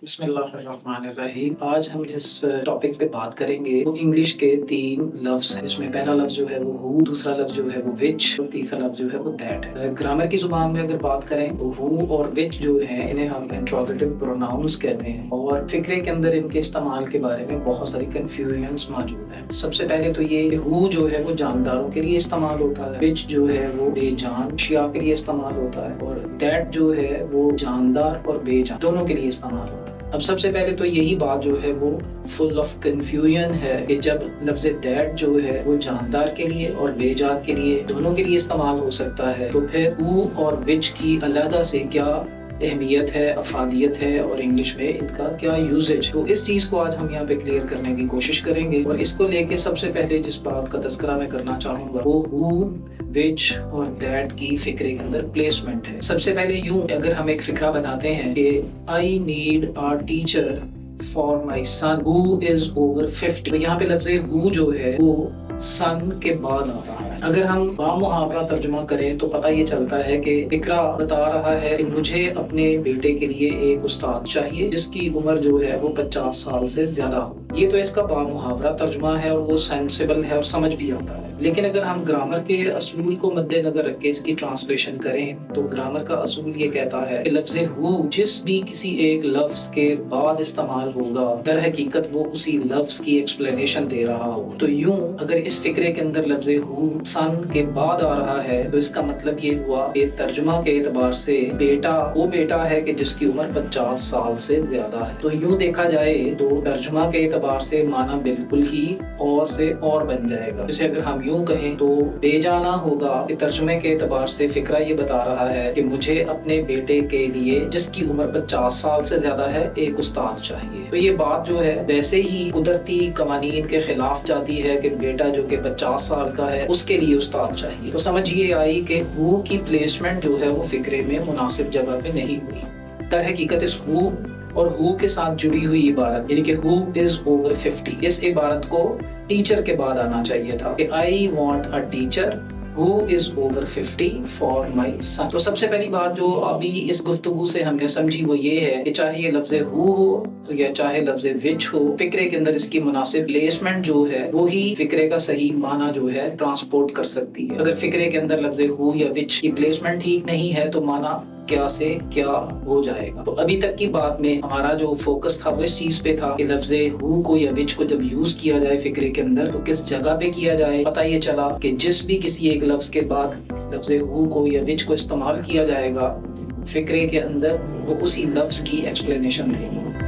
बिस्मिल्लाहिर्रहमानिर्रहीम। आज हम जिस टॉपिक पे बात करेंगे वो इंग्लिश के 3 लफ्ज़ हैं। इसमें पहला लफ्ज़ जो है वो हु, दूसरा लफ्ज़ जो है वो विच और तीसरा लफ्ज़ जो है वो दैट है। ग्रामर की ज़ुबान में अगर बात करें तो हु और विच जो है इन्हें हम इंट्रोगेटिव प्रोनाउंस कहते हैं और फ़िक्रे के अंदर इनके इस्तेमाल के बारे में बहुत सारी कन्फ्यूजन्स मौजूद हैं। सबसे पहले तो ये हु जो है वो जानदारों के लिए इस्तेमाल होता है, विच जो है वो बेजान अशिया के लिए इस्तेमाल होता है और दैट जो है वो जानदार और बेजान दोनों के लिए इस्तेमाल होता है। अब सबसे पहले तो यही बात जो है वो फुल ऑफ कंफ्यूजन है कि जब लफ्ज़ दैट जो है वो जानदार के लिए और बेजान के लिए दोनों के लिए इस्तेमाल हो सकता है, तो फिर हु और विच की अलग से क्या अहमियत है, अफादियत है और इंग्लिश में इनका क्या यूजेज। तो इस चीज़ को आज हम यहाँ पे क्लियर करने की कोशिश करेंगे और इसको लेके सबसे पहले जिस बात का तज़किरा मैं करना चाहूँगा वो हु, विच और दैट की फ़िक्रे के अंदर प्लेसमेंट है। सबसे पहले यूँ अगर हम एक फ़िक्रा बनाते हैं कि I need a teacher for my son who is over 50, तो यहाँ पे लफ्ज़ हु जो है वो सन के बाद आ रहा है। अगर हम बामुहावरा तर्जुमा करें तो पता ये चलता है कि फिक्रा बता रहा है कि मुझे अपने बेटे के लिए एक उस्ताद चाहिए जिसकी उम्र जो है वो 50 साल से ज्यादा हो। ये तो इसका बामुहावरा तर्जुमा है और वो सेंसिबल है और समझ भी आता है। लेकिन अगर हम ग्रामर के असूल को मद्देनजर रख के इसकी ट्रांसलेशन करें तो ग्रामर का असूल ये कहता है कि लफ्ज़ हु जिस भी किसी एक लफ्ज़ के बाद इस्तेमाल होगा दर हकीकत वो उसी लफ्ज़ की एक्सप्लेनेशन दे रहा हो। तो यूं अगर इस फिक्रे के अंदर लफ्ज़ हु सन के बाद आ रहा है तो इसका मतलब ये हुआ कि तर्जुमा के एतबार से बेटा वो बेटा है कि जिसकी उम्र 50 साल से ज्यादा है। तो यूं देखा जाए तो तर्जुमा के एतबार से माना बिल्कुल ही और से और बन जाएगा। जैसे अगर हम यूं कहें तो बेजाना होगा कि तर्जुमे के एतबार से फिक्रा ये बता रहा है कि मुझे अपने बेटे के लिए जिसकी उम्र 50 साल से ज्यादा है एक उस्ताद चाहिए। तो ये बात जो है वैसे ही कुदरती कवानीन के खिलाफ जाती है कि बेटा जो कि 50 साल का है उसके लिए उस्ताद चाहिए। तो समझ ये आई कि हु की प्लेसमेंट जो है वो फिक्रे में मुनासिब जगह पे नहीं हुई। दर हकीकत इस हु और हु के साथ जुड़ी हुई इबारत यानी कि हु इज ओवर 50 इस इबारत को टीचर के बाद आना चाहिए था कि I want a teacher who is over 50 for my son. तो सबसे पहली बात जो अभी इस गुफ्तगू से हमने समझी वो ये है कि चाहे ये लफ्ज़ हु हो या चाहे लफ्ज़ विच हो, फिक्रे के अंदर इसकी मुनासिब प्लेसमेंट जो है वो ही फिक्रे का सही माना जो है ट्रांसपोर्ट कर सकती है। अगर फिक्रे के अंदर लफ्ज़ हु या विच की प्लेसमेंट ठीक नहीं है तो माना क्या से क्या हो जाएगा। तो अभी तक की बात में हमारा जो फोकस था वो इस चीज पे था कि लफ्ज़ हु को या विच को जब यूज किया जाए फिक्रे के अंदर तो किस जगह पे किया जाए। पता ये चला कि जिस भी किसी एक लफ्ज़ के बाद लफ्ज़ हु को या विच को इस्तेमाल किया जाएगा फिक्रे के अंदर वो उसी लफ्ज़ की एक्सप्लेनेशन देगी।